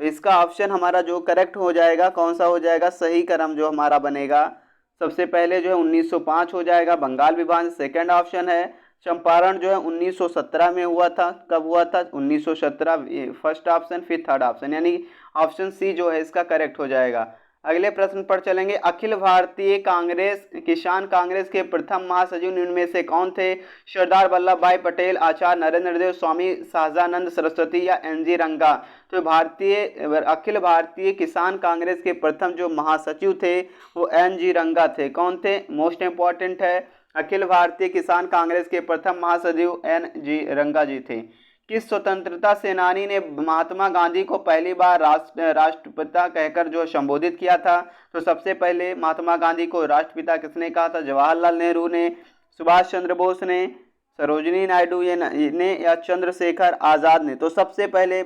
तो इसका ऑप्शन हमारा जो करेक्ट हो जाएगा कौन सा हो जाएगा, सही क्रम जो हमारा बनेगा, सबसे पहले जो है 1905 हो जाएगा बंगाल विभाजन, सेकंड ऑप्शन है चंपारण जो है 1917 में हुआ था, कब हुआ था 1917, फर्स्ट ऑप्शन, फिर थर्ड ऑप्शन, यानी ऑप्शन सी जो है इसका करेक्ट हो जाएगा। अगले प्रश्न पर चलेंगे, अखिल भारतीय कांग्रेस किसान कांग्रेस के प्रथम महासचिव इनमें से कौन थे, सरदार वल्लभ भाई पटेल, आचार्य नरेंद्र देव, स्वामी सहजानंद सरस्वती या एन.जी. रंगा। तो अखिल भारतीय किसान कांग्रेस के प्रथम जो महासचिव थे वो एन.जी. रंगा थे। कौन थे, मोस्ट इंपॉर्टेंट है, अखिल भारतीय किसान कांग्रेस के प्रथम महासचिव एन.जी. रंगा जी थे। किस स्वतंत्रता सेनानी ने महात्मा गांधी को पहली बार राष्ट्रपिता कहकर जो संबोधित किया था, तो सबसे पहले महात्मा गांधी को राष्ट्रपिता किसने कहा था, जवाहरलाल नेहरू ने, सुभाष चंद्र बोस ने, सरोजिनी नायडू ने या चंद्रशेखर आजाद ने। तो सबसे पहले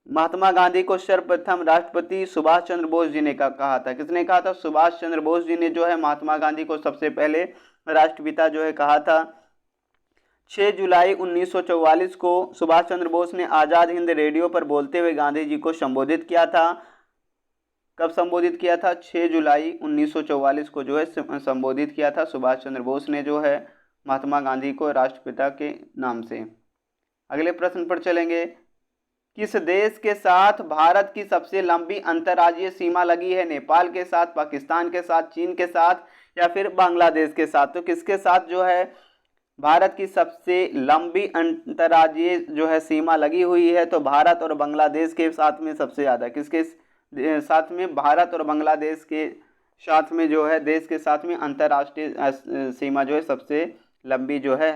महात्मा गांधी को सर्वप्रथम राष्ट्रपति सुभाष चंद्र बोस जी ने कहा था। किसने कहा था, सुभाष चंद्र बोस जी ने जो है महात्मा गांधी को सबसे पहले राष्ट्रपिता जो है कहा था। 6 जुलाई 1944 को सुभाष चंद्र बोस ने आज़ाद हिंद रेडियो पर बोलते हुए गांधी जी को संबोधित किया था। कब संबोधित किया था, 6 जुलाई 1944 को जो है संबोधित किया था सुभाष चंद्र बोस ने जो है महात्मा गांधी को राष्ट्रपिता के नाम से। अगले प्रश्न पर चलेंगे, किस देश के साथ भारत की सबसे लंबी अंतर्राज्यीय सीमा लगी है, नेपाल के साथ, पाकिस्तान के साथ, चीन के साथ या फिर बांग्लादेश के साथ। तो किसके साथ जो है भारत की सबसे लंबी अंतर्राज्यीय जो है सीमा लगी हुई है, तो भारत और बांग्लादेश के साथ में सबसे ज़्यादा, किसके साथ में, भारत और बांग्लादेश के साथ में जो है देश के साथ में अंतर्राष्ट्रीय सीमा जो है सबसे लंबी जो है।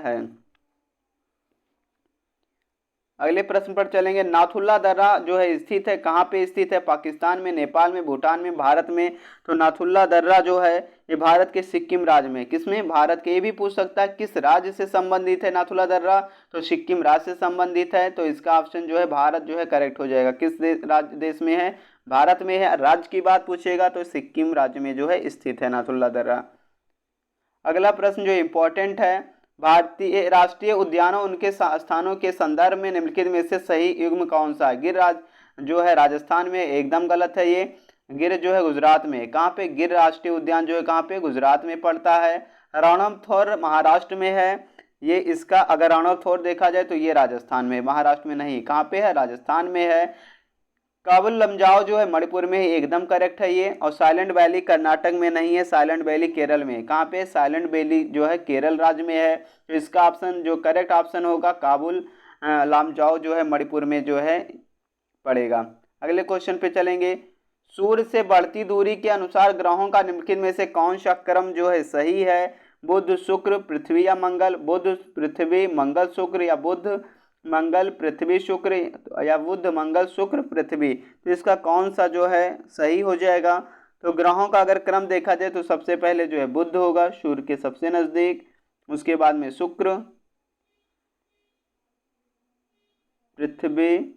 अगले प्रश्न पर चलेंगे, नाथुल्ला दर्रा जो है स्थित है, कहाँ पे स्थित है, पाकिस्तान में, नेपाल में, भूटान में, भारत में। तो नाथुल्ला दर्रा जो है ये भारत के सिक्किम राज्य में, किसमें, भारत के, ये भी पूछ सकता है किस राज्य से संबंधित है नाथुल्ला दर्रा, तो सिक्किम राज्य से संबंधित है। तो इसका ऑप्शन जो है भारत जो है करेक्ट हो जाएगा। किस देश में है, भारत में है। राज्य की बात पूछेगा तो सिक्किम राज्य में जो है स्थित है नाथुल्ला दर्रा। अगला प्रश्न जो इम्पोर्टेंट है, भारतीय राष्ट्रीय उद्यानों उनके स्थानों के संदर्भ में निम्नलिखित में से सही युग्म कौन सा है। गिर जो है राजस्थान में, एकदम गलत है ये। गिर जो है गुजरात में, कहाँ पे, गिर राष्ट्रीय उद्यान जो है कहाँ पे, गुजरात में पड़ता है। रणथंभौर महाराष्ट्र में है ये, इसका अगर रणथंभौर देखा जाए तो ये राजस्थान में, महाराष्ट्र में नहीं, कहाँ पे है, राजस्थान में है। काबुल लमजाओ जो है मणिपुर में है, एकदम करेक्ट है ये। और साइलेंट वैली कर्नाटक में नहीं है, साइलेंट वैली केरल में, कहाँ पे, साइलेंट वैली जो है केरल राज्य में है। तो इसका ऑप्शन जो करेक्ट ऑप्शन होगा काबुल लमजाओ जो है मणिपुर में जो है पड़ेगा। अगले क्वेश्चन पे चलेंगे, सूर्य से बढ़ती दूरी के अनुसार ग्रहों का निम्नलिखित में से कौन सा क्रम जो है सही है, बुध शुक्र पृथ्वी या मंगल, बुध पृथ्वी मंगल शुक्र या बुध मंगल पृथ्वी शुक्र या बुध मंगल शुक्र पृथ्वी। तो इसका कौन सा जो है सही हो जाएगा। तो ग्रहों का अगर क्रम देखा जाए तो सबसे पहले जो है बुध होगा सूर्य के सबसे नजदीक, उसके बाद में शुक्र, पृथ्वी,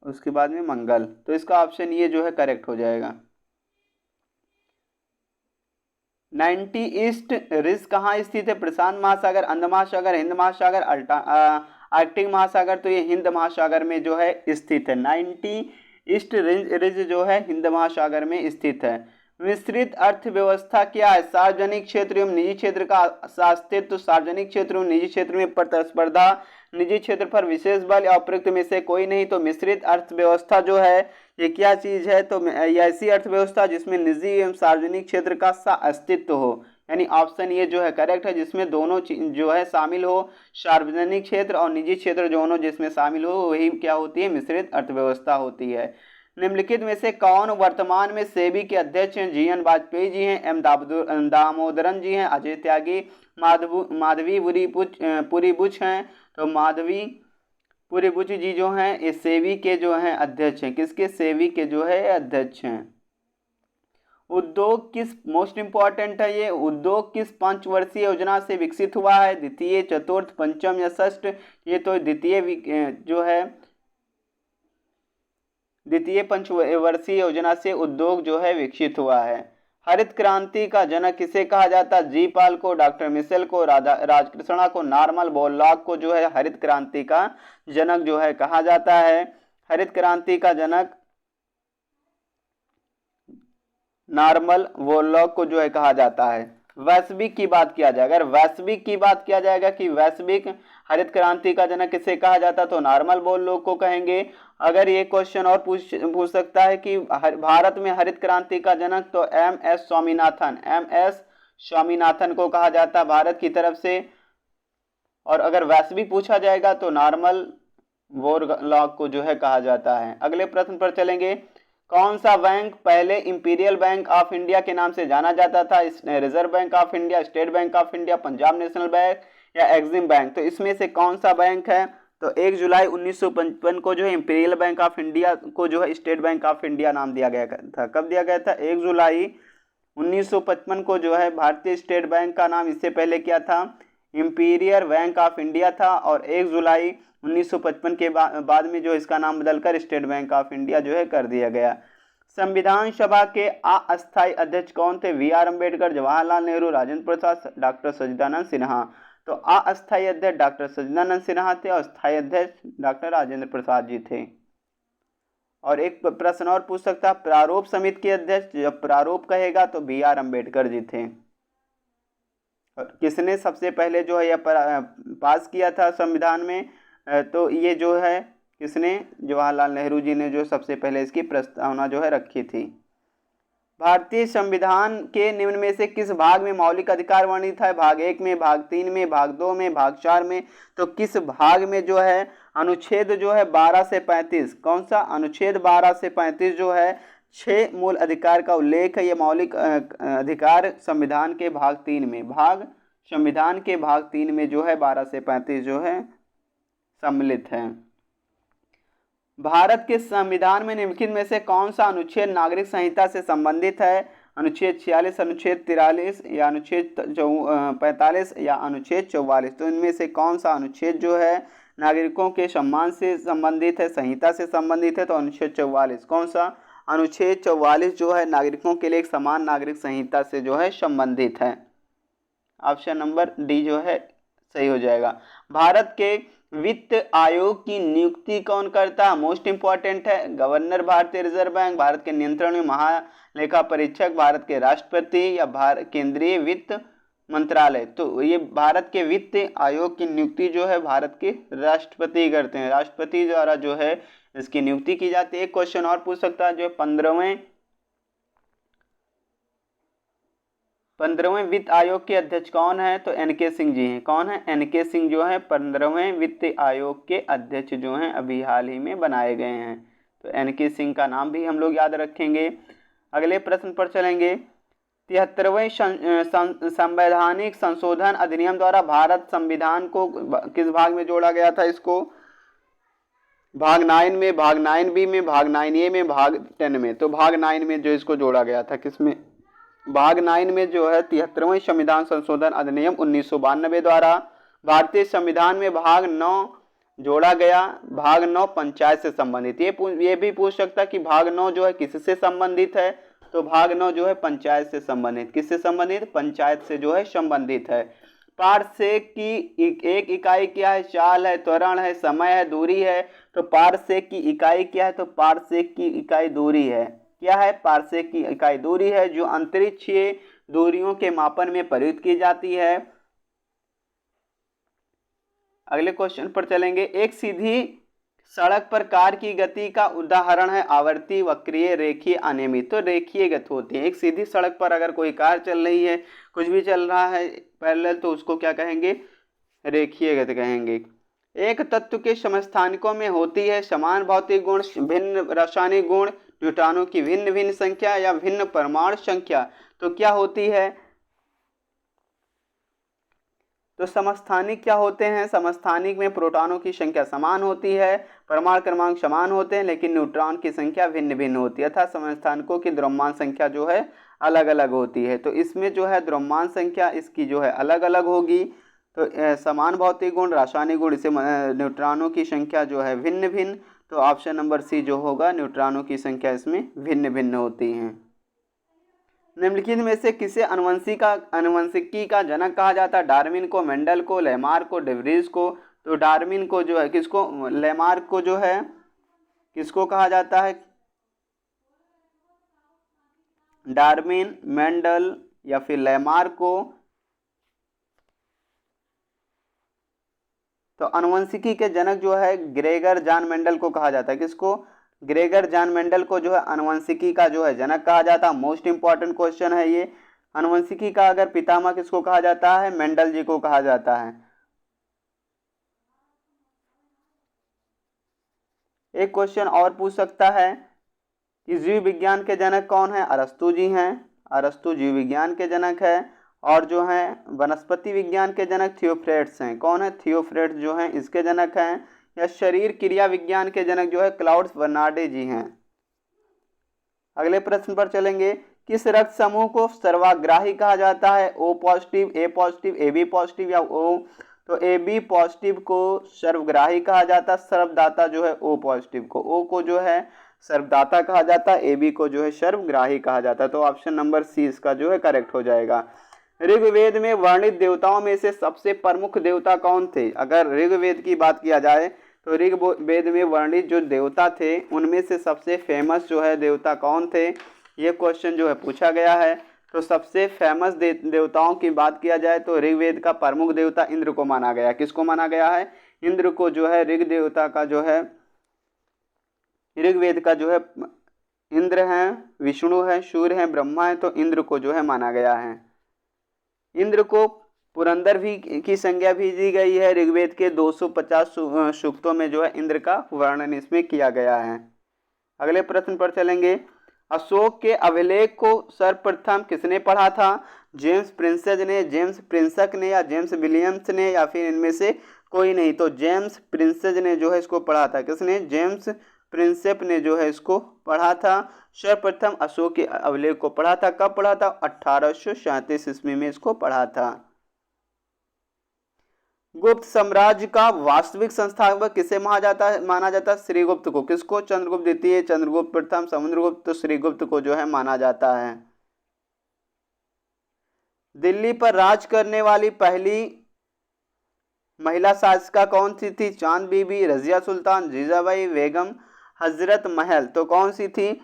उसके बाद में मंगल। तो इसका ऑप्शन ये जो है करेक्ट हो जाएगा। 90 ईस्ट रिज कहाँ स्थित है, प्रशांत महासागर, अंडमान महासागर, हिंद महासागर, आर्कटिक महासागर। तो ये हिंद महासागर में जो है स्थित है। 90 ईस्ट रिज जो है हिंद महासागर में स्थित है। मिश्रित अर्थव्यवस्था क्या है, सार्वजनिक क्षेत्र एवं निजी क्षेत्र का अस्तित्व, सार्वजनिक क्षेत्र एवं निजी क्षेत्र में प्रतिस्पर्धा, निजी क्षेत्र पर विशेष बल या उपयुक्त में से कोई नहीं। तो मिश्रित अर्थव्यवस्था जो है ये क्या चीज है, तो ऐसी अर्थव्यवस्था जिसमें निजी एवं सार्वजनिक क्षेत्र का अस्तित्व हो, यानी ऑप्शन ये जो है करेक्ट है, जिसमें दोनों जो है शामिल हो, सार्वजनिक क्षेत्र और निजी क्षेत्र दोनों जिसमें शामिल हो, वही क्या होती है, मिश्रित अर्थव्यवस्था होती है। निम्नलिखित में से कौन वर्तमान में सेबी के अध्यक्ष हैं, जी.एन. वाजपेयी जी हैं, एम दामोदरन जी हैं, अजय त्यागी, माधवी पुरी बुच हैं। तो माधवी पुरी बुच जी जो हैं ये सेबी के जो हैं अध्यक्ष हैं, किसके, सेबी के जो है अध्यक्ष हैं। उद्योग किस, मोस्ट इंपॉर्टेंट है ये, उद्योग किस पंचवर्षीय योजना से विकसित हुआ है, द्वितीय, चतुर्थ, पंचम या षष्ठ। ये तो द्वितीय जो है द्वितीय पंचवर्षीय योजना से उद्योग जो है विकसित हुआ है। हरित क्रांति का जनक किसे कहा जाता? जी पाल को, डॉक्टर मिशेल को, राधा राजकृष्णा को, नॉर्मन बोरलॉग को जो है हरित क्रांति का जनक जो है कहा जाता है। हरित क्रांति का जनक नॉर्मन बोरलॉग को जो है कहा जाता है। वैश्विक की बात किया जाए, अगर वैश्विक की बात किया जाएगा कि वैश्विक हरित क्रांति का जनक किसे कहा जाता तो नॉर्मन बोरलॉग को कहेंगे। अगर ये क्वेश्चन और पूछ सकता है कि भारत में हरित क्रांति का जनक तो एम.एस. स्वामीनाथन को कहा जाता भारत की तरफ से। और अगर वैश्विक पूछा जाएगा तो नॉर्मन बोरलॉग को जो है कहा जाता है। अगले प्रश्न पर चलेंगे। कौन सा बैंक पहले इंपीरियल बैंक ऑफ इंडिया के नाम से जाना जाता था? Reserve bank of India, state bank of India, Punjab national bank या एक्सिम बैंक? तो इसमें से कौन सा बैंक है? तो 1 जुलाई 1955 को जो है इंपीरियल बैंक ऑफ इंडिया को जो है स्टेट बैंक ऑफ इंडिया नाम दिया गया था। कब दिया गया था? 1 जुलाई 1955 को जो है भारतीय स्टेट बैंक का नाम इससे पहले क्या था? इंपीरियल बैंक ऑफ इंडिया था। और 1 जुलाई 1955 के बाद में जो इसका नाम बदलकर स्टेट बैंक ऑफ इंडिया जो है कर दिया गया। संविधान सभा के अस्थायी अध्यक्ष कौन थे? V.R. अम्बेडकर, जवाहरलाल नेहरू, राजेंद्र प्रसाद, डॉक्टर सच्चिदानंद सिन्हा। तो अस्थायी अध्यक्ष डॉक्टर सच्चिदानंद सिन्हा थे और स्थायी अध्यक्ष डॉक्टर राजेंद्र प्रसाद जी थे। और एक प्रश्न और पूछ सकता, प्रारूप समिति के अध्यक्ष जब प्रारूप कहेगा तो B.R. अम्बेडकर जी थे। और किसने सबसे पहले जो है यह पास किया था संविधान में? तो ये जो है किसने? जवाहरलाल नेहरू जी ने जो सबसे पहले इसकी प्रस्तावना जो है रखी थी। भारतीय संविधान के निम्न में से किस भाग में मौलिक अधिकार वर्णित है? भाग 1 में, भाग 3 में, भाग 2 में, भाग 4 में? तो किस भाग में जो है अनुच्छेद जो है 12 से 35, कौन सा अनुच्छेद 12 से 35 जो है 6 मूल अधिकार का उल्लेख है? ये मौलिक अधिकार संविधान के भाग 3 में, संविधान के भाग 3 में जो है 12 से 35 जो है सम्मिलित है। भारत के संविधान में निम्नलिखित में से कौन सा अनुच्छेद नागरिक संहिता से संबंधित है? अनुच्छेद 46, अनुच्छेद 43 या अनुच्छेद 45 या अनुच्छेद 44? तो इनमें से कौन सा अनुच्छेद जो है नागरिकों के सम्मान से संबंधित है, संहिता से संबंधित है? तो अनुच्छेद 44। कौन सा? अनुच्छेद 44 जो है नागरिकों के लिए एक समान नागरिक संहिता से जो है संबंधित है। ऑप्शन नंबर डी जो है सही हो जाएगा। भारत के वित्त आयोग की नियुक्ति कौन करता? मोस्ट इंपॉर्टेंट है। गवर्नर भारतीय रिजर्व बैंक, भारत के नियंत्रण में महालेखा परीक्षक, भारत के राष्ट्रपति या केंद्रीय वित्त मंत्रालय? तो ये भारत के वित्त आयोग की नियुक्ति जो है भारत के राष्ट्रपति करते हैं। राष्ट्रपति द्वारा जो है इसकी नियुक्ति की जाती है। एक क्वेश्चन और पूछ सकता है जो 15वें वित्त आयोग के अध्यक्ष कौन है? तो एन.के. सिंह जी हैं। कौन है? एन.के. सिंह जो है 15वें वित्त आयोग के अध्यक्ष जो हैं अभी हाल ही में बनाए गए हैं। तो एन.के. सिंह का नाम भी हम लोग याद रखेंगे। अगले प्रश्न पर चलेंगे। 73वें संवैधानिक संशोधन अधिनियम द्वारा भारत संविधान को किस भाग में जोड़ा गया था? इसको भाग 9 में, भाग 9B में, भाग 9A में, भाग 10 में? तो भाग 9 में जो इसको जोड़ा गया था। किसमें? भाग 9 में जो है 73वें संविधान संशोधन अधिनियम 1992 द्वारा भारतीय संविधान में भाग 9 जोड़ा गया। भाग 9 पंचायत से संबंधित। ये भी पूछ सकता है कि भाग 9 जो है किससे संबंधित है? तो भाग 9 जो है पंचायत से संबंधित। किससे संबंधित? पंचायत से जो है संबंधित है। पारसेक की एक इकाई क्या है? चाल है, त्वरण है, समय है, दूरी है? तो पारसेक की इकाई क्या है? तो पारसेक की इकाई दूरी है। क्या है? पारसेक की इकाई दूरी है जो अंतरिक्षीय दूरियों के मापन में प्रयुक्त की जाती है। अगले क्वेश्चन पर चलेंगे। एक सीधी सड़क पर कार की गति का उदाहरण है आवर्ती, वक्रीय, रेखीय, अनियमित। तो रेखीय गति होती है। एक सीधी सड़क पर अगर कोई कार चल रही है, कुछ भी चल रहा है पैरेलल, तो उसको क्या कहेंगे? रेखीय गति कहेंगे। एक तत्व के समस्थानिकों में होती है समान भौतिक गुण, भिन्न रासायनिक गुण, न्यूट्रॉनों की भिन्न भिन्न संख्या या भिन्न परमाणु संख्या। तो क्या होती है? तो समस्थानिक क्या होते हैं? समस्थानिक में प्रोटॉनों की संख्या समान होती है, परमाणु क्रमांक समान होते हैं, लेकिन न्यूट्रॉन की संख्या भिन्न भिन्न होती है, अर्थात समस्थानिकों की द्रव्यमान संख्या जो है अलग अलग होती है। तो इसमें जो है द्रव्यमान संख्या इसकी जो है अलग अलग होगी। तो समान भौतिक गुण, रासायनिक गुण, इसे न्यूट्रॉनों की संख्या जो है भिन्न भिन्न। तो ऑप्शन नंबर सी जो होगा, न्यूट्रॉनों की संख्या इसमें भिन्न भिन्न होती हैं। निम्नलिखित में से किसे अनुवंशिकी का जनक कहा जाता है? डार्विन को, मेंडल को, लेमार्क को, डेवरीज को। तो डार्विन को जो है किसको, लेमार्क को जो है किसको कहा जाता है? डार्विन, मेंडल या फिर लेमार्क को। तो अनुवंशिकी के जनक जो है ग्रेगर जॉन मेंडल को कहा जाता है। किसको? ग्रेगर जॉन मेंडल को जो है अनुवंशिकी का जो है जनक कहा जाता है। मोस्ट इंपॉर्टेंट क्वेश्चन है ये। अनुवंशिकी का अगर पितामह किसको कहा जाता है? मेंडल जी को कहा जाता है। एक क्वेश्चन और पूछ सकता है कि जीव विज्ञान के जनक कौन है? अरस्तु जी हैं। अरस्तु जीव विज्ञान के जनक है। और जो है वनस्पति विज्ञान के जनक थियोफ्रेट्स हैं। कौन है? थियोफ्रेट्स जो हैं इसके जनक हैं। या शरीर क्रिया विज्ञान के जनक जो है क्लाउड्स बर्नार्डे जी हैं। अगले प्रश्न पर चलेंगे। किस रक्त समूह को सर्वाग्राही कहा जाता है? O positive, A positive, A B positive या ओ? तो ए बी पॉजिटिव को सर्वग्राही कहा जाता है। सर्वदाता जो है ओ पॉजिटिव को, ओ को जो है सर्वदाता कहा जाता है, ए बी को जो है सर्वग्राही कहा जाता है। तो ऑप्शन नंबर सी इसका जो है करेक्ट हो जाएगा। ऋग्वेद में वर्णित देवताओं में से सबसे प्रमुख देवता कौन थे? अगर ऋग्वेद की बात किया जाए तो ऋग्वेद में वर्णित जो देवता थे उनमें से सबसे फेमस जो है देवता कौन थे, ये क्वेश्चन जो है पूछा गया है। तो सबसे फेमस देवताओं की बात किया जाए तो ऋग्वेद का प्रमुख देवता इंद्र को माना गया। किसको माना गया है? इंद्र को जो है ऋग देवता का जो है ऋग्वेद का जो है इंद्र हैं, विष्णु है, सूर्य है, ब्रह्मा है। तो इंद्र को जो है माना गया है। इंद्र को पुरंदर भी की संज्ञा भी दी गई है। ऋग्वेद के 250 सूक्तों में जो है इंद्र का वर्णन इसमें किया गया है। अगले प्रश्न पर चलेंगे। अशोक के अभिलेख को सर्वप्रथम किसने पढ़ा था? जेम्स प्रिंसेप ने, जेम्स प्रिंसक ने या जेम्स विलियम्स ने या फिर इनमें से कोई नहीं? तो जेम्स प्रिंसेप ने जो है इसको पढ़ा था। किसने? जेम्स प्रिंसेप ने जो है इसको पढ़ा था। सर्वप्रथम अशोक के अभिलेख को पढ़ा था। कब पढ़ा था? 1837 ईस्वी में इसको पढ़ा था। गुप्त साम्राज्य का वास्तविक संस्थापक किसे माना जाता है? श्रीगुप्त को। किसको? चंद्रगुप्त द्वितीय, चंद्रगुप्त प्रथम, समुद्रगुप्त। तो श्रीगुप्त को जो है माना जाता है। दिल्ली पर राज करने वाली पहली महिला शासिका कौन सी थी? चांद बीबी, रजिया सुल्तान, जीजाबाई बेगम, हजरत महल। तो कौन सी थी?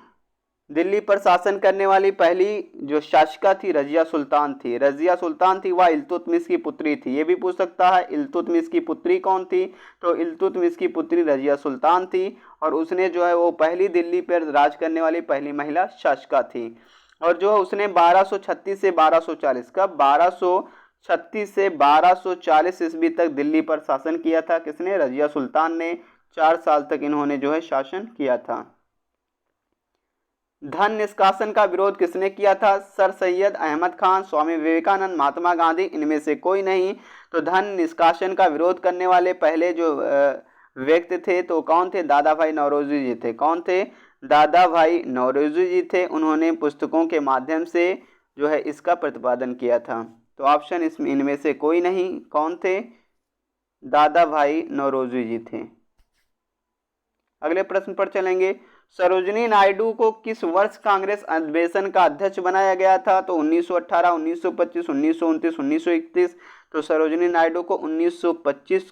दिल्ली पर शासन करने वाली पहली जो शासिका थी रजिया सुल्तान थी। रजिया सुल्तान थी, वह इल्तुतमिश की पुत्री थी। ये भी पूछ सकता है इल्तुतमिश की पुत्री कौन थी? तो इल्तुतमिश की पुत्री रजिया सुल्तान थी और उसने जो है वो पहली दिल्ली पर राज करने वाली पहली महिला शासिका थी। और जो उसने 1236 से 1240 का 1236 से 1240 ईस्वी तक दिल्ली पर शासन किया था। किसने? रजिया सुल्तान ने। 4 साल तक इन्होंने जो है शासन किया था। धन निष्कासन का विरोध किसने किया था? सर सैयद अहमद खान, स्वामी विवेकानंद, महात्मा गांधी। इनमें से कोई नहीं। तो धन निष्कासन का विरोध करने वाले पहले जो व्यक्ति थे तो कौन थे? दादा भाई नौरोजी जी थे। कौन थे? दादा भाई नौरोजी जी थे। उन्होंने पुस्तकों के माध्यम से जो है इसका प्रतिपादन किया था। तो ऑप्शन इसमें इनमें से कोई नहीं। कौन थे? दादा भाई नौरोजी जी थे। अगले प्रश्न पर चलेंगे। सरोजिनी नायडू को किस वर्ष कांग्रेस अधिवेशन का अध्यक्ष बनाया गया था? तो 1918, 1925, 1929, 1931। तो सरोजिनी नायडू को 1925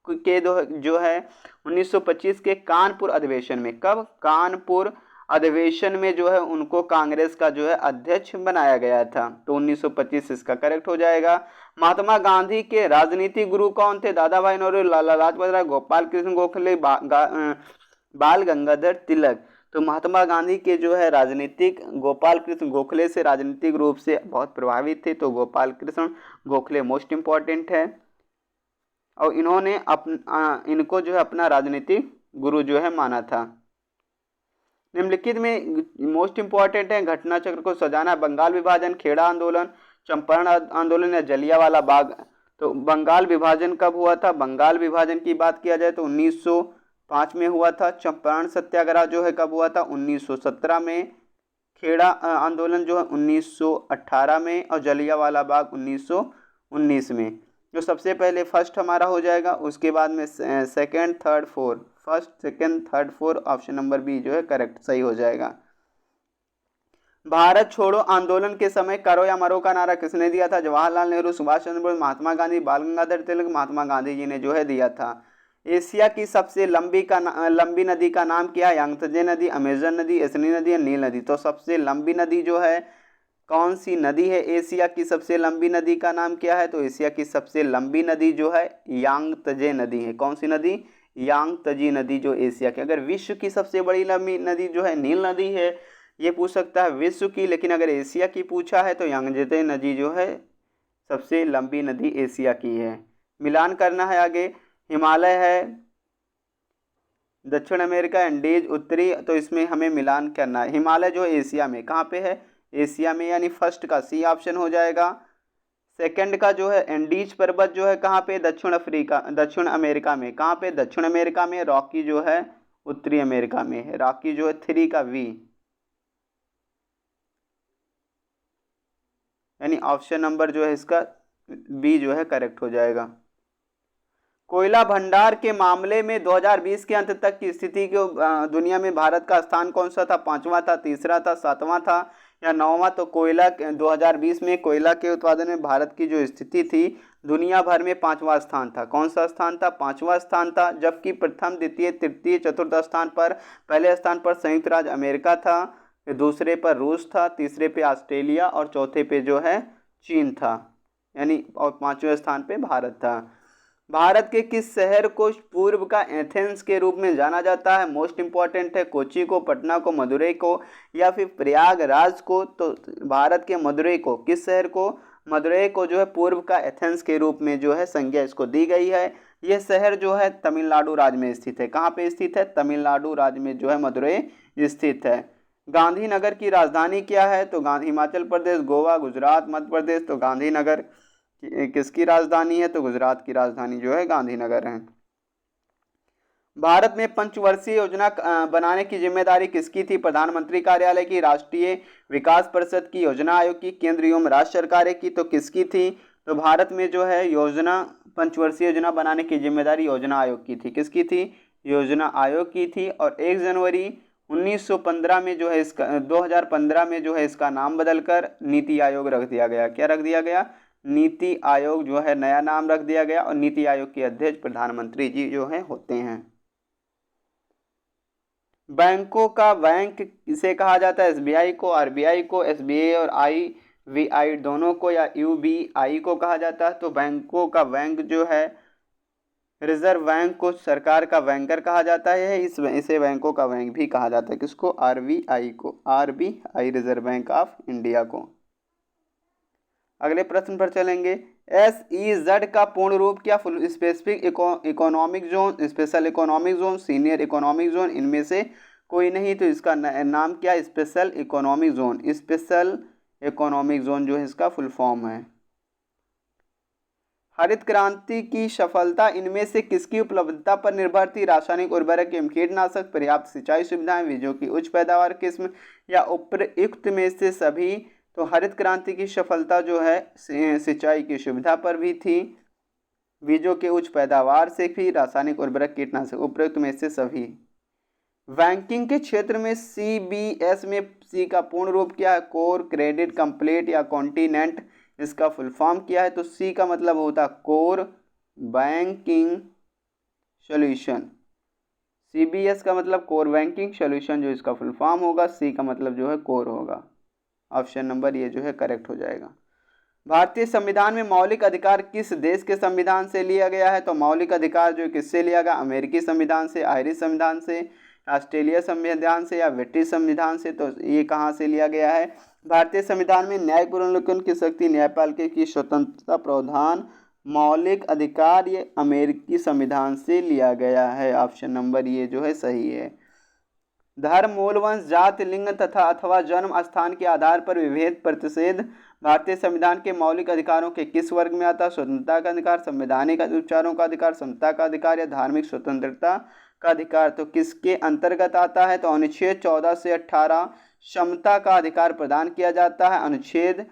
के जो है 1925 के कानपुर अधिवेशन में, कब? कानपुर अधिवेशन में जो है उनको कांग्रेस का जो है अध्यक्ष बनाया गया था। तो 1925 इसका करेक्ट हो जाएगा। महात्मा गांधी के राजनीतिक गुरु कौन थे? दादा भाई नौरोजी, लाला लाजपत राय, गोपाल कृष्ण गोखले, बाल गंगाधर तिलक। तो महात्मा गांधी के जो है राजनीतिक गोपाल कृष्ण गोखले से राजनीतिक रूप से बहुत प्रभावित थे। तो गोपाल कृष्ण गोखले मोस्ट इंपॉर्टेंट है और इन्होंने इनको जो है अपना राजनीतिक गुरु जो है माना था। निम्नलिखित में मोस्ट इंपॉर्टेंट है घटना चक्र को सजाना। बंगाल विभाजन, खेड़ा आंदोलन, चंपारण आंदोलन या जलियांवाला बाग। तो बंगाल विभाजन कब हुआ था? बंगाल विभाजन की बात किया जाए तो 1905 में हुआ था। चंपारण सत्याग्रह जो है कब हुआ था? 1917 में। खेड़ा आंदोलन जो है 1918 में और जलियांवाला बाग 1919 में। जो सबसे पहले फर्स्ट हमारा हो जाएगा, उसके बाद में second, third, fourth. First, second, third, fourth. Option number B जो है करेक्ट सही हो जाएगा। भारत छोड़ो आंदोलन के समय करो या मरो का नारा किसने दिया था? जवाहरलाल नेहरू, सुभाष चंद्र बोस, महात्मा गांधी, बाल गंगाधर तिलक। महात्मा गांधी जी ने जो है दिया था। एशिया की सबसे लंबी नदी का नाम क्या है? यांगत्जे नदी, अमेजन नदी, एसनी नदी या नील नदी। तो सबसे लंबी नदी जो है कौन सी नदी है? एशिया की सबसे लंबी नदी का नाम क्या है? तो एशिया की सबसे लंबी नदी जो है यांगत्जे नदी है। कौन सी नदी? यांगत्जे नदी जो एशिया की। अगर विश्व की सबसे बड़ी लंबी नदी जो है नील नदी है, ये पूछ सकता है विश्व की, लेकिन अगर एशिया की पूछा है तो यांगत्जे नदी जो है सबसे लंबी नदी एशिया की है। मिलान करना है आगे। हिमालय है, दक्षिण अमेरिका, एंडीज उत्तरी, तो इसमें हमें मिलान करना है। हिमालय जो है एशिया में, कहाँ पे है? एशिया में, यानी फर्स्ट का सी ऑप्शन हो जाएगा। सेकंड का जो है एंडीज पर्वत जो है कहाँ पे? दक्षिण अमेरिका में। कहाँ पे? दक्षिण अमेरिका में। रॉकी जो है उत्तरी अमेरिका में है। रॉकी जो है 3 का वी, यानी ऑप्शन नंबर जो है इसका बी जो है करेक्ट हो जाएगा। कोयला भंडार के मामले में 2020 के अंत तक की स्थिति को दुनिया में भारत का स्थान कौन सा था? 5वां था, तीसरा था, 7वां था या 9वां? तो कोयला 2020 में कोयला के उत्पादन में भारत की जो स्थिति थी दुनिया भर में 5वां स्थान था। कौन सा स्थान था? 5वां स्थान था। जबकि प्रथम, द्वितीय, तृतीय, चतुर्थ स्थान पर, पहले स्थान पर संयुक्त राज्य अमेरिका था, दूसरे पर रूस था, तीसरे पे ऑस्ट्रेलिया और चौथे पे जो है चीन था, यानी और 5वें स्थान पे भारत था। भारत के किस शहर को पूर्व का एथेंस के रूप में जाना जाता है? मोस्ट इंपॉर्टेंट है। कोच्चि को, पटना को, मदुरई को या फिर प्रयागराज को? तो भारत के मदुरई को, किस शहर को? मदुरई को जो है पूर्व का एथेंस के रूप में जो है संज्ञा इसको दी गई है। यह शहर जो है तमिलनाडु राज्य में स्थित है। कहाँ पे स्थित है? तमिलनाडु राज्य में जो है मदुरई स्थित है। गांधीनगर की राजधानी क्या है? तो हिमाचल प्रदेश, गोवा, गुजरात, मध्य प्रदेश। तो गांधीनगर किसकी राजधानी है? तो गुजरात की राजधानी जो है गांधीनगर है। भारत में पंचवर्षीय योजना बनाने की जिम्मेदारी किसकी थी? प्रधानमंत्री कार्यालय की, राष्ट्रीय विकास परिषद की, योजना आयोग की, केंद्र एवं राज्य सरकारें की? तो किसकी थी? तो भारत में जो है पंचवर्षीय योजना बनाने की जिम्मेदारी योजना आयोग की थी। किसकी थी? योजना आयोग की थी। और 1 जनवरी 1915 में जो है इसका 2015 में जो है इसका नाम बदलकर नीति आयोग रख दिया गया। क्या रख दिया गया? नीति आयोग जो है नया नाम रख दिया गया। और नीति आयोग के अध्यक्ष प्रधानमंत्री जी जो है होते हैं। बैंकों का बैंक किसे कहा जाता है? एसबीआई को, आरबीआई को, एसबीआई और आईवीआई दोनों को, या यूबीआई को कहा जाता है? तो बैंकों का बैंक जो है रिजर्व बैंक को सरकार का बैंकर कहा जाता है। इसे बैंकों का बैंक भी कहा जाता है। किसको? आरबीआई को, RBI reserve bank of India को। अगले प्रश्न पर चलेंगे। SEZ का पूर्ण रूप क्या? Full specific economic zone, special economic zone, senior economic zone, इनमें से कोई नहीं। तो इसका नाम क्या? Special economic zone. Special economic zone जो है इसका फुल फॉर्म है। हरित क्रांति की सफलता इनमें से किसकी उपलब्धता पर निर्भर थी? रासायनिक उर्वरक एवं कीटनाशक, पर्याप्त सिंचाई सुविधाएं, बीजों की उच्च पैदावार किस्म या उपयुक्त में से सभी? तो हरित क्रांति की सफलता जो है सिंचाई की सुविधा पर भी थी, बीजों के उच्च पैदावार से भी, रासायनिक उर्वरक, कीटनाशक, उपयुक्त में से सभी। बैंकिंग के क्षेत्र में CBS में सी का पूर्ण रूप क्या है? कोर, क्रेडिट, कंप्लीट या कॉन्टिनेंट? इसका फुल फॉर्म क्या है? तो सी का मतलब होता है कोर बैंकिंग सॉल्यूशन। CBS का मतलब कोर बैंकिंग सॉल्यूशन, जो इसका फुल फॉर्म होगा। सी का मतलब जो है कोर होगा। ऑप्शन नंबर ये जो है करेक्ट हो जाएगा। भारतीय संविधान में मौलिक अधिकार किस देश के संविधान से लिया गया है? तो मौलिक अधिकार जो किससे लिया गया? अमेरिकी संविधान से, आयरिश संविधान से, ऑस्ट्रेलिया संविधान से या ब्रिटिश संविधान से? तो ये कहाँ से लिया गया है? भारतीय संविधान में न्यायिक पुनर्विलोकन की शक्ति, न्यायपालिका की स्वतंत्रता, प्रावधान, मौलिक अधिकार, ये अमेरिकी संविधान से लिया गया है। ऑप्शन नंबर ये जो है सही है। धर्म, मूल वंश, जाति, लिंग तथा अथवा जन्म स्थान के आधार पर विभेद प्रतिषेध भारतीय संविधान के मौलिक अधिकारों के किस वर्ग में आता है? स्वतंत्रता का अधिकार, संवैधानिक उपचारों का अधिकार, समता का अधिकार या धार्मिक स्वतंत्रता का अधिकार? तो किसके अंतर्गत आता है? तो अनुच्छेद 14 से 18 समता का अधिकार प्रदान किया जाता है। अनुच्छेद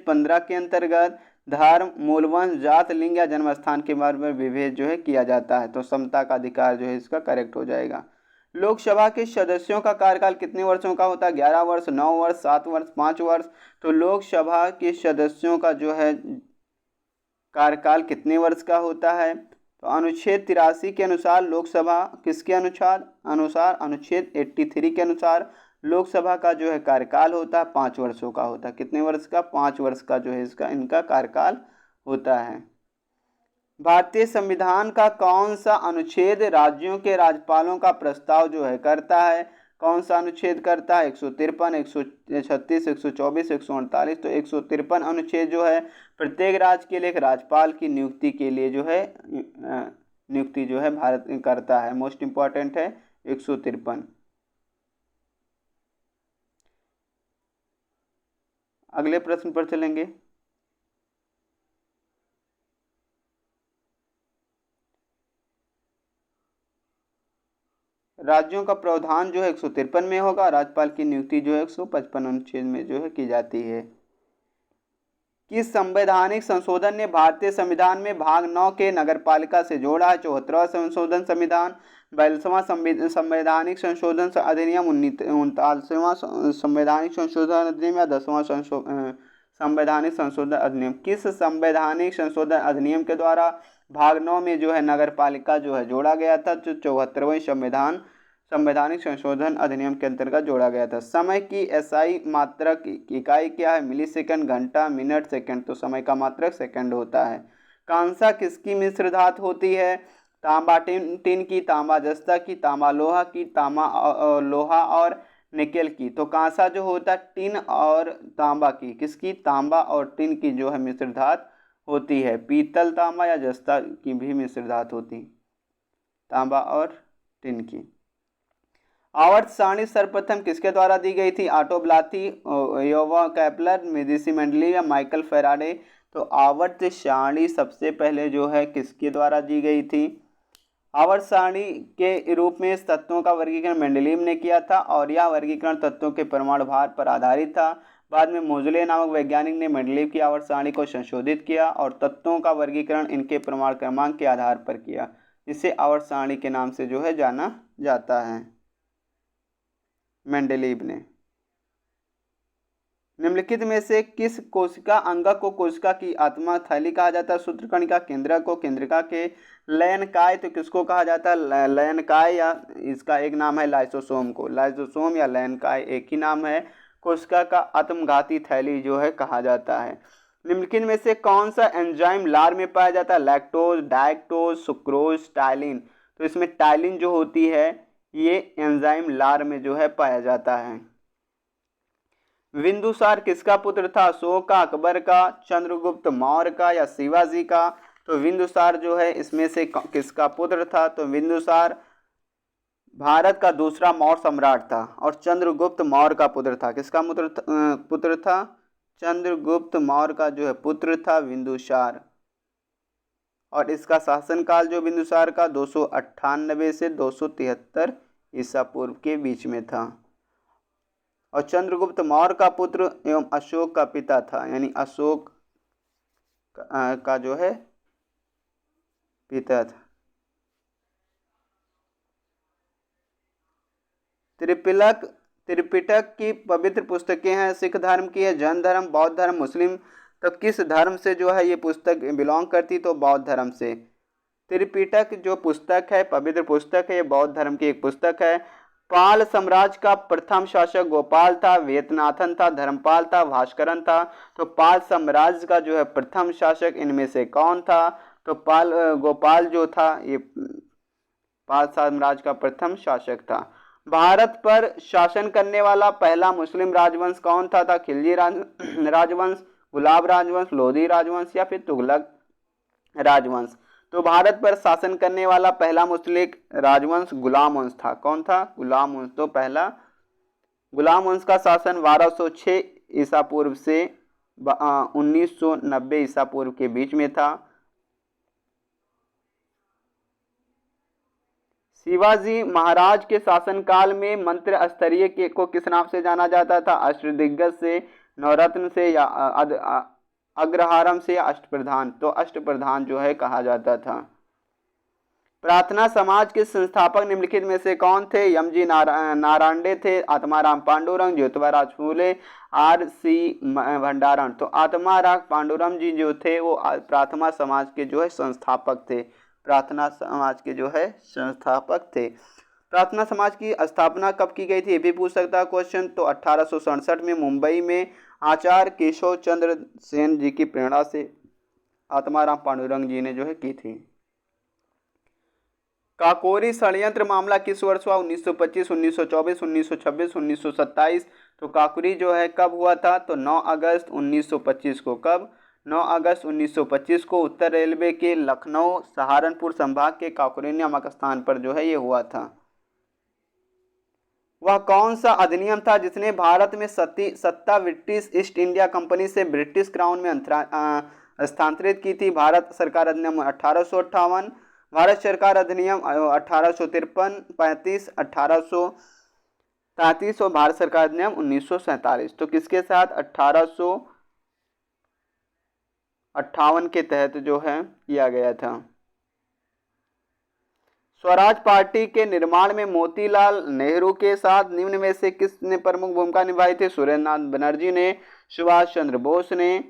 15 के अंतर्गत धर्म, मूलवंश, जात, लिंग या जन्म स्थान के बारे में विभेद जो है किया जाता है। तो समता का अधिकार जो है इसका करेक्ट हो जाएगा। लोकसभा के सदस्यों का कार्यकाल कितने वर्षों का होता है? 11 वर्ष, 9 वर्ष, 7 वर्ष, 5 वर्ष। तो लोकसभा के सदस्यों का जो है कार्यकाल कितने वर्ष का होता है? तो अनुच्छेद 83 के अनुसार लोकसभा किसके अनुसार अनुच्छेद 83 के अनुसार लोकसभा का जो है कार्यकाल होता है 5 वर्षों का होता है। कितने वर्ष का? 5 वर्ष का जो है इनका कार्यकाल होता है। भारतीय संविधान का कौन सा अनुच्छेद राज्यों के राज्यपालों का प्रस्ताव जो है करता है? कौन सा अनुच्छेद करता है? 153, 136, 124, 148। तो 153 अनुच्छेद जो है प्रत्येक राज्य के लिए एक राज्यपाल की नियुक्ति के लिए जो है नियुक्ति जो है भारत करता है। मोस्ट इंपॉर्टेंट है 153। अगले प्रश्न पर चलेंगे। राज्यों का प्रावधान जो है 153 में होगा, राज्यपाल की नियुक्ति जो है 155 अनुच्छेद में जो है की जाती है। किस संवैधानिक संशोधन ने भारतीय संविधान में भाग 9 के नगरपालिका से जोड़ा है? 74वां संशोधन संविधान, 42वां संवैधानिक संशोधन अधिनियम, 39वां संवैधानिक संशोधन अधिनियम या 10वां संवैधानिक संशोधन अधिनियम। किस संवैधानिक संशोधन अधिनियम के द्वारा भाग 9 में जो है नगरपालिका जो है जोड़ा गया था? जो 74वें संवैधानिक संशोधन अधिनियम के अंतर्गत जोड़ा गया था। समय की एसआई मात्रक इकाई क्या है? मिली सेकंड, घंटा, मिनट, सेकंड। तो समय का मात्रक सेकंड होता है। कांसा किसकी मिश्र धातु होती है? तांबा टिन की, तांबा जस्ता की, तांबा लोहा की, तांबा लोहा और निकेल की। तो कांसा जो होता है टिन और तांबा की, किसकी? तांबा और टिन की जो है मिश्र धातु होती है। पीतल, तांबा या जस्ता की भी मिश्र धातु होती, तांबा और टिन की। आवर्त सारणी सर्वप्रथम किसके द्वारा दी गई थी? ऑटो ब्लाथी, योवा केपलर, मेडिसी मेंडली या माइकल फेराडे। तो आवर्त सारणी सबसे पहले जो है किसके द्वारा दी गई थी? आवर्त सारणी के रूप में इस तत्वों का वर्गीकरण मेंडलीव ने किया था और यह वर्गीकरण तत्वों के परमाणु भार पर आधारित था। बाद में मोजले नामक वैज्ञानिक ने मेंडलीव की आवर्त सारणी को संशोधित किया और तत्वों का वर्गीकरण इनके परमाणु क्रमांक के आधार पर किया, जिसे आवर्त सारणी के नाम से जो है जाना जाता है, मेंडलीव ने। निम्नलिखित में से किस कोशिका अंगक को कोशिका की आत्मा थैली कहा जाता है? सूत्रकणिका, केंद्रक को केंद्रिका के, लयनकाय तो किसको कहा जाता है? लयनकाय या इसका एक नाम है लाइसोसोम को। लाइसोसोम या लयनकाय एक ही नाम है। कोशिका का आत्मघाती थैली जो है कहा जाता है। निम्नलिखित में से कौन सा एंजाइम लार में पाया जाता है? लैक्टोज, डायक्टोज, सुक्रोज, टाइलिन। तो इसमें टाइलिन जो होती है ये एंजाइम लार में जो है पाया जाता है। बिंदुसार किसका पुत्र था? अशोक का, अकबर का, चंद्रगुप्त मौर्य का या शिवाजी का। तो बिंदुसार जो है इसमें से किसका पुत्र था? तो बिंदुसार भारत का दूसरा मौर्य सम्राट था और चंद्रगुप्त मौर्य का पुत्र था। किसका पुत्र था? चंद्रगुप्त मौर्य का जो है पुत्र था बिंदुसार। और इसका शासनकाल जो बिंदुसार का 298 से 273 ईसा पूर्व के बीच में था। और चंद्रगुप्त मौर्य का पुत्र एवं अशोक का पिता था, यानी अशोक का जो है पिता था। त्रिपिटक की पवित्र पुस्तकें हैं। सिख धर्म की है, जैन धर्म, बौद्ध धर्म, मुस्लिम। तो किस धर्म से जो है ये पुस्तक बिलोंग करती? तो बौद्ध धर्म से। त्रिपिटक जो पुस्तक है, पवित्र पुस्तक है, ये बौद्ध धर्म की एक पुस्तक है। पाल साम्राज्य का प्रथम शासक गोपाल था, वेदनाथन था, धर्मपाल था, भास्करन था। तो पाल साम्राज्य का जो है प्रथम शासक इनमें से कौन था? तो गोपाल जो था ये पाल साम्राज्य का प्रथम शासक था। भारत पर शासन करने वाला पहला मुस्लिम राजवंश कौन था? खिलजी राजवंश, गुलाब राजवंश, लोधी राजवंश या फिर तुगलक राजवंश। तो भारत पर शासन करने वाला पहला मुस्लिम राजवंश गुलाम वंश था। कौन था? गुलाम वंश। तो पहला गुलाम वंश का शासन 1206 ईसा पूर्व से 1990 ईसा पूर्व के बीच में था। शिवाजी महाराज के शासनकाल में मंत्र स्तरीय को किस नाम से जाना जाता था? अष्टदिग्गज से, नवरत्न से या अग्रहारम से या अष्टप्रधान। तो अष्टप्रधान जो है कहा जाता था। प्रार्थना समाज के संस्थापक निम्नलिखित में से कौन थे? यमजी नारायणे थे, आत्माराम पांडुरंग, ज्योतिबा फूले, R.C. भंडारण। तो आत्माराम पांडुरंग जी जो थे वो प्रार्थना समाज के जो है संस्थापक थे। प्रार्थना समाज के जो है संस्थापक थे। प्रार्थना समाज की स्थापना कब की गई थी, ये भी पूछ सकता है क्वेश्चन। तो 1867 में मुंबई में आचार्य केशव चंद्र सेन जी की प्रेरणा से आत्माराम पांडुरंग जी ने जो है की थी। काकोरी षड्यंत्र मामला किस वर्ष हुआ? 1925, 1924, 1926, 1927। तो काकोरी जो है कब हुआ था? तो 9 अगस्त 1925 को। कब? 9 अगस्त 1925 को उत्तर रेलवे के लखनऊ सहारनपुर संभाग के काकोरी नामक स्थान पर जो है ये हुआ था। वह कौन सा अधिनियम था जिसने भारत में सत्ता ब्रिटिश ईस्ट इंडिया कंपनी से ब्रिटिश क्राउन में स्थानांतरित की थी? भारत सरकार अधिनियम 1858, भारत सरकार अधिनियम 1853, 35, 1833 और भारत सरकार अधिनियम 1947। तो किसके साथ? 1858 के तहत जो है किया गया था। स्वराज पार्टी के निर्माण में मोतीलाल नेहरू के साथ निम्न में से किसने प्रमुख भूमिका निभाई थी? सुरेंद्रनाथ बनर्जी ने, सुभाष चंद्र बोस ने,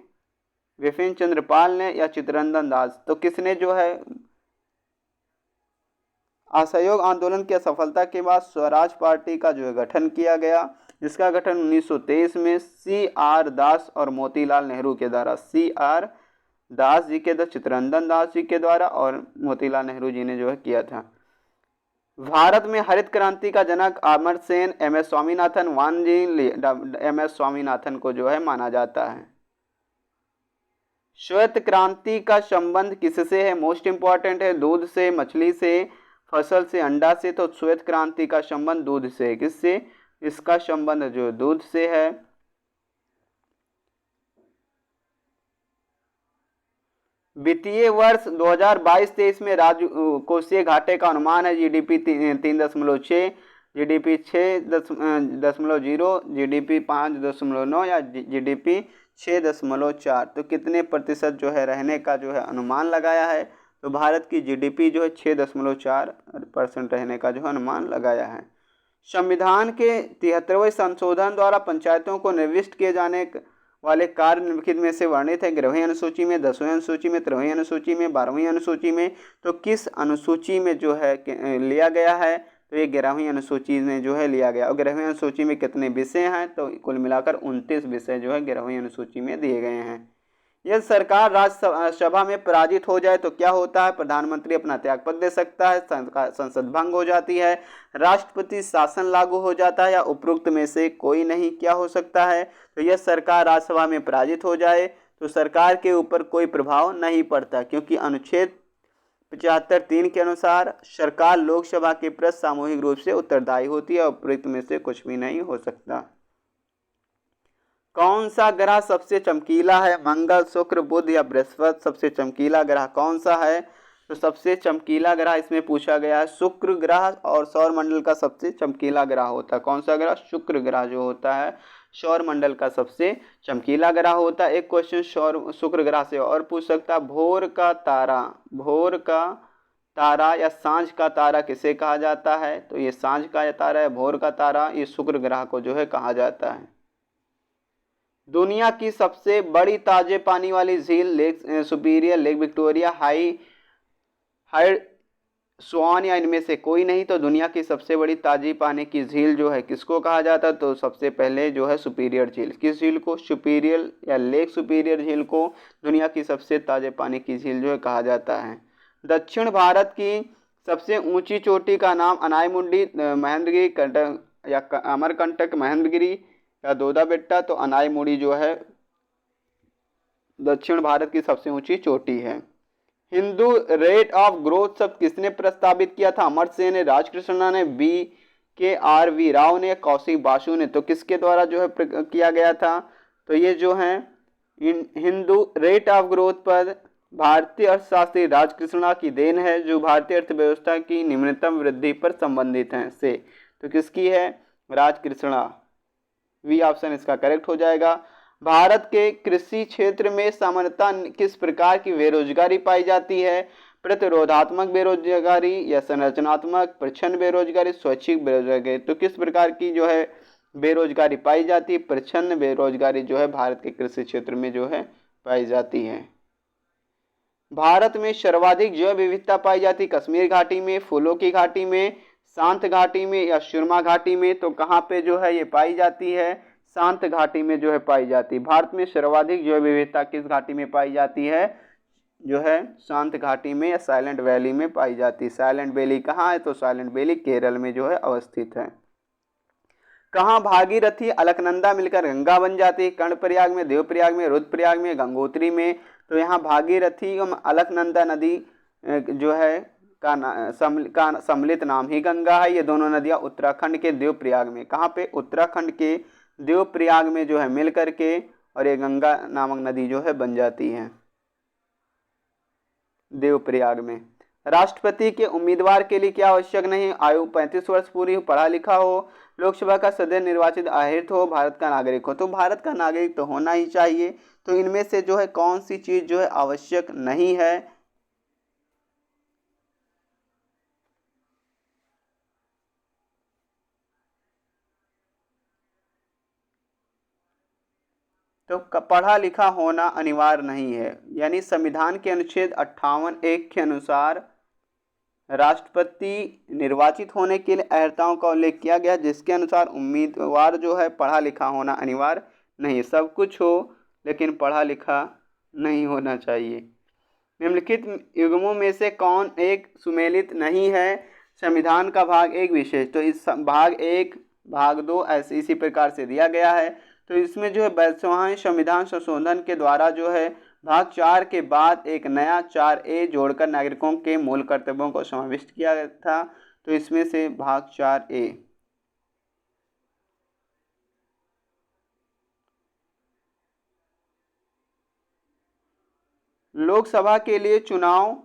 विपिन चंद्र पाल ने या चित्तरंजन दास। तो किसने जो है असहयोग आंदोलन की असफलता के बाद स्वराज पार्टी का जो है गठन किया गया, जिसका गठन 1923 में C.R. दास और मोतीलाल नेहरू के द्वारा, C.R. दास जी के द्वारा, चित्तरंजन दास जी के द्वारा और मोतीलाल नेहरू जी ने जो है किया था। भारत में हरित क्रांति का जनक अमर्त्य सेन, M.S. स्वामीनाथन, वानजी M.S. स्वामीनाथन को जो है माना जाता है। श्वेत क्रांति का संबंध किससे है? मोस्ट इंपॉर्टेंट है। दूध से, मछली से, फसल से, अंडा से। तो श्वेत क्रांति का संबंध दूध से है। किससे? इसका संबंध जो दूध से है। वित्तीय वर्ष 2022-23 में राजकोषीय घाटे का अनुमान है GDP 3.6, GDP 6.0, GDP 5.9 या GDP 6.4। तो कितने प्रतिशत जो है रहने का जो है अनुमान लगाया है? तो भारत की GDP जो है 6.4% रहने का जो अनुमान लगाया है। संविधान के 73वें संशोधन द्वारा पंचायतों को निर्दिष्ट किए जाने वाले कार्य निम्नलिखित में से वर्णित है? 11वीं अनुसूची में, 10वीं अनुसूची में, 13वीं अनुसूची में, 12वीं अनुसूची में। तो किस अनुसूची में जो है लिया गया है? तो ये 11वीं अनुसूची में जो है लिया गया। और 11वीं अनुसूची में कितने विषय हैं? तो कुल मिलाकर 29 विषय जो है 11वीं अनुसूची में दिए गए हैं। यदि सरकार राज्यसभा में पराजित हो जाए तो क्या होता है? प्रधानमंत्री अपना त्यागपत्र दे सकता है, संसद भंग हो जाती है, राष्ट्रपति शासन लागू हो जाता है या उपरोक्त में से कोई नहीं। क्या हो सकता है? तो यह सरकार राज्यसभा में पराजित हो जाए तो सरकार के ऊपर कोई प्रभाव नहीं पड़ता, क्योंकि अनुच्छेद 75(3) के अनुसार सरकार लोकसभा के प्रति सामूहिक रूप से उत्तरदायी होती है। उपरोक्त में से कुछ भी नहीं हो सकता। कौन सा ग्रह सबसे चमकीला है? मंगल, शुक्र, बुध या बृहस्पति? सबसे चमकीला ग्रह कौन सा है? तो सबसे चमकीला ग्रह इसमें पूछा गया है शुक्र ग्रह, और सौर मंडल का सबसे चमकीला ग्रह होता है कौन सा ग्रह? शुक्र ग्रह जो होता है सौर मंडल का सबसे चमकीला ग्रह होता है। एक क्वेश्चन शुक्र ग्रह से और पूछ सकता है, भोर का तारा या सांझ का तारा किसे कहा जाता है? तो ये सांझ का तारा है, भोर का तारा, ये शुक्र ग्रह को जो है कहा जाता है। दुनिया की सबसे बड़ी ताजे पानी वाली झील लेक सुपीरियर, लेक विक्टोरिया, हाई स्वान या इनमें से कोई नहीं। तो दुनिया की सबसे बड़ी ताजी पानी की झील जो है किसको कहा जाता है? तो सबसे पहले जो है सुपीरियर झील। किस झील को? सुपीरियर या लेक सुपीरियर झील को दुनिया की सबसे ताजे पानी की झील जो है कहा जाता है। दक्षिण भारत की सबसे ऊंची चोटी का नाम अनायमुंडी, महेंद्रगिरी, कंटक या अमरकंटक, महेंद्रगिरी या दोदा बेट्टा। तो अनायमुड़ी जो है दक्षिण भारत की सबसे ऊंची चोटी है। हिंदू रेट ऑफ ग्रोथ शब्द किसने प्रस्तावित किया था? अमर्त्य सेन ने, राजकृष्णा ने, BKRV राव ने, कौशिक बासु ने। तो किसके द्वारा जो है किया गया था? तो ये जो है हिंदू रेट ऑफ ग्रोथ पर भारतीय अर्थशास्त्री राजकृष्णा की देन है, जो भारतीय अर्थव्यवस्था की निम्नतम वृद्धि पर संबंधित है से। तो किसकी है? राजकृष्णा। वी ऑप्शन इसका करेक्ट हो जाएगा। भारत के कृषि क्षेत्र में सामान्यतः किस प्रकार की बेरोजगारी पाई जाती है? प्रतिरोधात्मक बेरोजगारी या संरचनात्मक, प्रच्छन्न बेरोजगारी, स्वैच्छिक बेरोजगारी। तो किस प्रकार की जो है बेरोजगारी पाई जाती है? प्रच्छन्न बेरोजगारी जो है भारत के कृषि क्षेत्र में जो है पाई जाती है। भारत में सर्वाधिक जैव विविधता पाई जाती है कश्मीर घाटी में, फूलों की घाटी में, शांत घाटी में या सुरमा घाटी में। तो कहाँ पे जो है ये पाई जाती है? शांत घाटी में जो है पाई जाती है। भारत में सर्वाधिक जैव विविधता किस घाटी में पाई जाती है? जो है शांत घाटी में या साइलेंट वैली में पाई जाती है। साइलेंट वैली कहाँ है? तो साइलेंट वैली केरल में जो है अवस्थित है। कहाँ भागीरथी अलकनंदा मिलकर गंगा बन जाती है? कर्णप्रयाग में, देवप्रयाग में, रुद्रप्रयाग में, गंगोत्री में। तो यहाँ भागीरथी एवं अलकनंदा नदी जो है का सम्मिलित नाम ही गंगा है। ये दोनों नदियाँ उत्तराखंड के देवप्रयाग में, कहाँ पे? उत्तराखंड के देवप्रयाग में जो है मिल करके और ये गंगा नामक नदी जो है बन जाती है देवप्रयाग में। राष्ट्रपति के उम्मीदवार के लिए क्या आवश्यक नहीं? आयु 35 वर्ष पूरी हो, पढ़ा लिखा हो, लोकसभा का सदस्य निर्वाचित अहिर्त हो, भारत का नागरिक हो। तो भारत का नागरिक तो होना ही चाहिए। तो इनमें से जो है कौन सी चीज जो है आवश्यक नहीं है? तो पढ़ा लिखा होना अनिवार्य नहीं है। यानी संविधान के अनुच्छेद 58(1) के अनुसार राष्ट्रपति निर्वाचित होने के लिए अहर्ताओं का उल्लेख किया गया, जिसके अनुसार उम्मीदवार जो है पढ़ा लिखा होना अनिवार्य नहीं है। सब कुछ हो लेकिन पढ़ा लिखा नहीं होना चाहिए। निम्नलिखित युग्मों में से कौन एक सुमेलित नहीं है? संविधान का भाग 1 विशेष। तो इस भाग 1, भाग 2 ऐसे इसी प्रकार से दिया गया है। तो इसमें जो है 22वां संविधान संशोधन के द्वारा जो है भाग 4 के बाद एक नया 4A जोड़कर नागरिकों के मूल कर्तव्यों को समाविष्ट किया गया था। तो इसमें से भाग 4A। लोकसभा के लिए चुनाव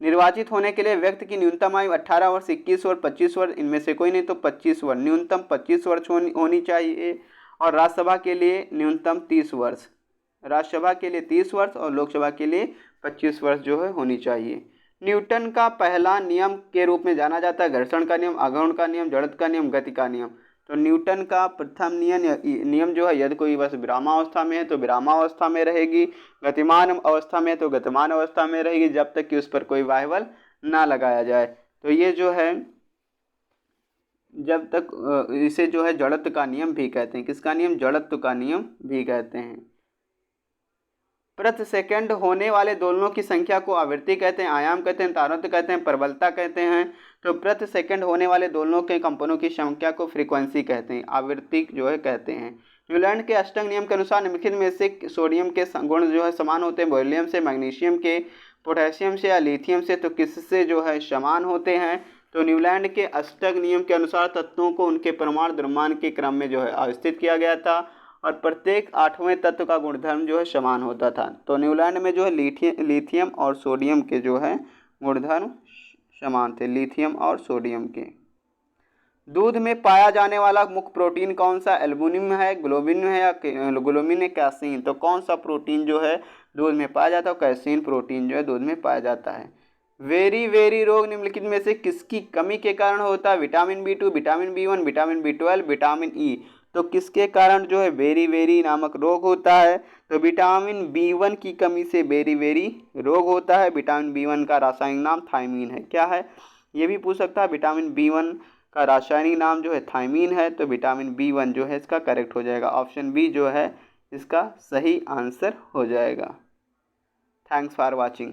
निर्वाचित होने के लिए व्यक्ति की न्यूनतम आयु 18 वर्ष, 21 वर्ष, 25 वर्ष, इनमें से कोई नहीं तो 25 वर्ष, न्यूनतम 25 वर्ष होनी चाहिए। और राज्यसभा के लिए न्यूनतम 30 वर्ष, राज्यसभा के लिए 30 वर्ष और लोकसभा के लिए 25 वर्ष जो है होनी चाहिए। न्यूटन का पहला नियम के रूप में जाना जाता है घर्षण का नियम, आघूर्ण का नियम, जड़त्व का नियम, गति का नियम। तो न्यूटन का प्रथम नियम जो है यदि कोई वस्तु विरामावस्था में है तो विरामावस्था में रहेगी, गतिमान अवस्था में है तो गतिमान अवस्था में रहेगी, जब तक कि उस पर कोई वाह्य बल ना लगाया जाए। तो ये जो है जब तक इसे जो है जड़त्व का नियम भी कहते हैं। किसका नियम? जड़त्व का नियम भी कहते हैं। प्रति सेकंड होने वाले दोलनों की संख्या को आवृत्ति कहते हैं, आयाम कहते हैं, तारतम्य कहते हैं, प्रबलता कहते हैं। तो प्रति सेकंड होने वाले दोलनों के कंपनों की संख्या को फ्रीक्वेंसी कहते हैं, आवृत्ति जो है कहते हैं। न्यूलैंड के अष्टांग नियम के अनुसार निम्नलिखित में से सोडियम के गुण जो है समान होते हैं? बेरिलियम से, मैग्नीशियम के, पोटेशियम से या लिथियम से। तो किससे जो है समान होते हैं? तो न्यूलैंड के अष्टांग नियम के अनुसार तत्वों को उनके परमाणु द्रव्यमान के क्रम में जो है अवस्थित किया गया था और प्रत्येक 8वें तत्व का गुणधर्म जो है समान होता था। तो न्यूलैंड में जो है लिथियम और सोडियम के जो है गुणधर्म समान थे, लिथियम और सोडियम के। दूध में पाया जाने वाला मुख्य प्रोटीन कौन सा? एल्बुमिन है, ग्लोबिन है या ग्लोबिन है, कैसीन। तो कौन सा प्रोटीन जो है दूध में पाया जाता है? कैसीन प्रोटीन जो है दूध में पाया जाता है। वेरी रोग निम्नलिखित में से किसकी कमी के कारण होता है? Vitamin B2, vitamin B1, vitamin B12, vitamin E। तो किसके कारण जो है वेरी नामक रोग होता है? तो विटामिन B1 की कमी से वेरी रोग होता है। विटामिन B1 का रासायनिक नाम थायमीन है। क्या है? ये भी पूछ सकता है। विटामिन B1 का रासायनिक नाम जो है थायमीन है। तो विटामिन B1 जो है इसका करेक्ट हो जाएगा, ऑप्शन बी जो है इसका सही आंसर हो जाएगा। Thanks for watching.